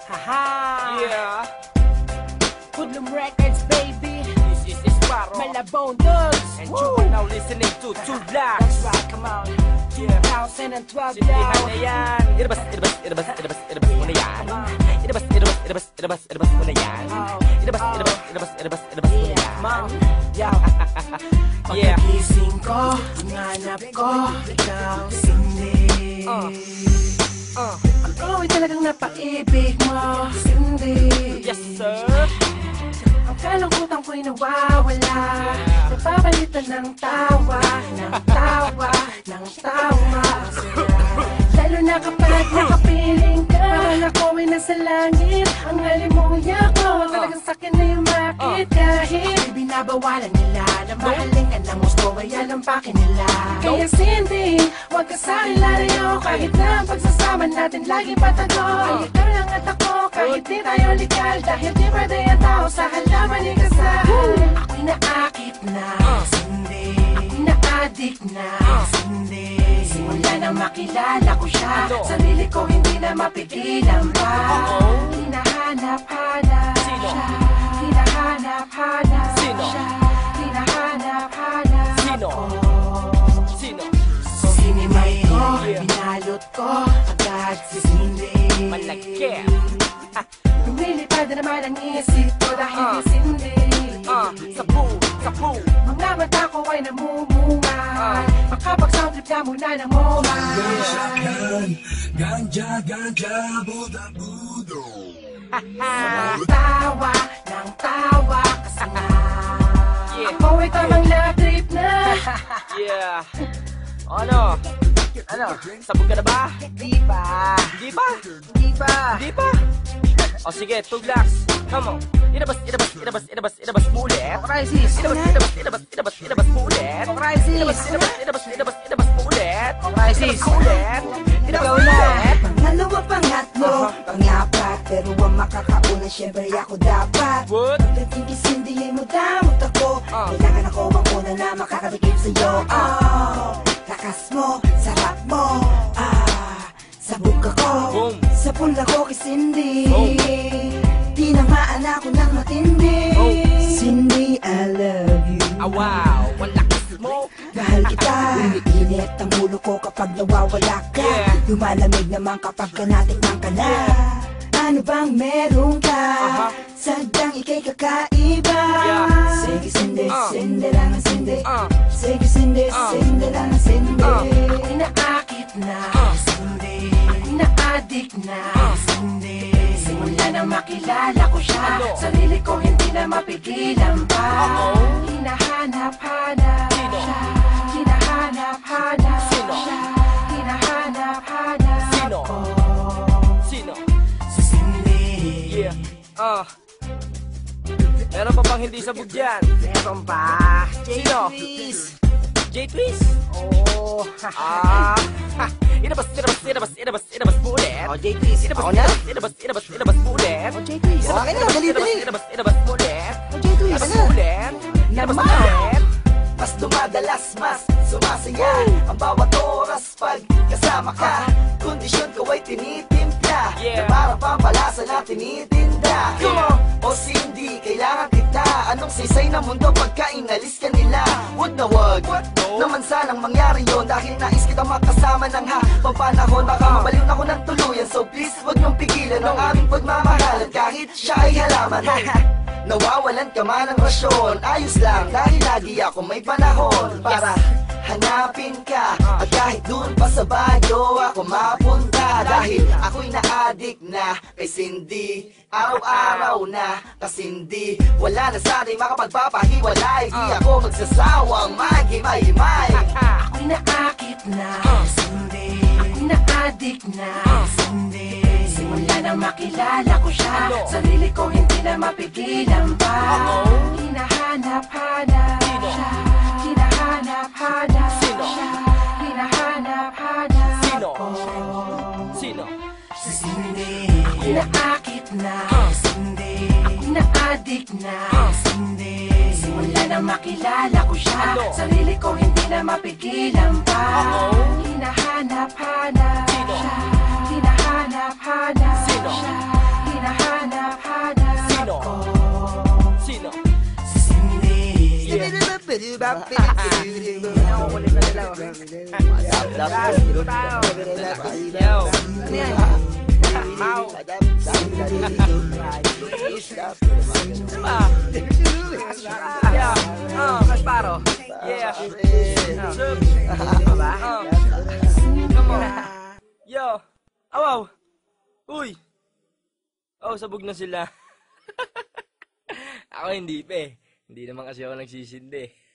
Haha! Yeah! Hoodlum Records, baby! This is Sparrow. Malabone Dogs! And you are now listening to Two Blacks. That's right, come on. Yeah. 2012 Sindihan now. na yan. Irabas mo na yan. Irabas mo na yan. Irabas mo na yan. Man, yo. Yeah. Pagkagising ko, hinganap ko, ikaw, Cindy. Ikaw ay talagang napaibig mo, Cindy. Yes, sir. Ang kalungkutan ko'y nawawala, napapalitan ng tawa, ng tawa, ng tawa. Lalo na kapag nakapiling ka, parang ako ay nasa langit. Ang halimuya ko, talagang sakin na yung makit. Kahit di binabawalan nila na mahaling ka ng gusto, ay alampakin nila. Kaya Cindy, huwag ka sa'kin lalayo, kahit na ang pagsasama natin lagi patago. Ay ikaw lang at ako, kahit di tayo likal, dahil di pwede ang tao sa halaman ni kasal. Ako'y naakit na, Cindy. Ako'y na-addict na, Cindy. Simula na makilala ko siya, sarili ko hindi na mapigilan pa. Hinahanap-hanap siya, hinahanap-hanap siya, hinahanap-hanap Sino? ko. Sino? Sinimay ko, binalot ko, agad si Cindy. Malaki. Lumilipad na naman ang isip ko dahil si Cindy. Sabu. Mga mata ko ay namumungan, makapag-sound trip na muna ng moment. Ganja, buda-budo. Tawa ng tawa kasi nga ako ay tamang love trip na. Yeah. Ano? Sabog ka na ba? Di ba? Hindi pa? Di ba? Hindi pa? O sige, Two Blacks. Come on. Inabas mo ulit. Crisis! Inabas mo ulit. Crisis! Inabas mo ulit. Crisis! Inabas Ikaw mo na! ulit. Pangalawa, pangatlo, pangapat, pero ang makakauna, syempre ako dapat. What? Pagdating kay Cindy ay mudamot ako, kailangan ako ang una na makakatikim sa'yo. Lakas mo, sarap mo, sabog ako, Boom. sa pula ko kay Cindy. Boom. Tinamaan ako ng matindi. Cindy, I love you. Wow, ang lakas mo. Mahal kita. Umiinit ang ulo ko kapag nawawala ka. Yeah. Lumalamig naman kapag natikman ka na. Ano bang meron ka? Sadyang ika'y kakaiba. Yeah. Sige Cindy, Cindy lang ang Cindy. Sige Cindy, Uh. Cindy lang ang Cindy. Ako'y naakit na, Cindy. Ako'y na-addict na, Cindy. Simula na makilala ko siya, sarili ko hindi na mapigilan pa. Hinahanap-hanap siya, hinahanap-hanap siya, hinahanap-hanap Sino? ko. Sino? Si Cindy. Yeah. Meron pa bang hindi sabog dyan? Meron pa. Sino? J-Twist. J-Twist? Oh, Inabas mo ulit. Oh, J-Twist. Ako na? Inabas mo ulit. Oh, J-Twist. Okay na, dali. Inabas mo ulit. Oh, J-Twist. Inabas mo ulit. Inabas mo ulit. Mas dumadalas, mas sumasaya ang bawat oras pag kasama ka. Kondisyon ko ay tinitimpla, Yeah. na parang pampalasa na tinitinda. Come on! O Cindy, kailangan kita. Anong sisay na mundo pagka inalis ka nila? Wag na wag, naman sanang mangyari yon, dahil nais kitang makasama ng papanahon. Baka mabaliw na ako ng tuluyan, so please wag niyong pigilan ang aming pagmamahalan kahit siya ay halaman. Nawawalan ka man ng rasyon, ayos lang dahil lagi ako may panahon para hanapin ka. At kahit doon pa sa bayo ako mapunta, dahil ako'y na-addict na kay Cindy. Araw-araw na kasindi, wala na sana'y makapagpapahiwalay. Di ako magsasawang maghimay-himay. Ako'y naakit na, Cindy. Ako'y na-addict na, Cindy. Simula na makilala ko siya, sarili ko hindi na mapigilan pa. Hinahanap-hanap siya, hinahanap-hanap siya, hinahanap-hanap ko. Sino? Si Cindy. Ako'y naakit na, Cindy. Ako'y na-addict na, Cindy. Simula na makilala ko siya, sarili ko hindi na mapigilan pa. Hinahanap-hanap siya, hinahanap-hanap siya, Nakukulit na nila. Yo. Ano yan? Mau. Yeah. Paro. Yeah. Come on. Yo. Awaw. Uy. Oh, sabog na sila. Ako hindi pa eh. Hindi naman kasi ako nagsisindi.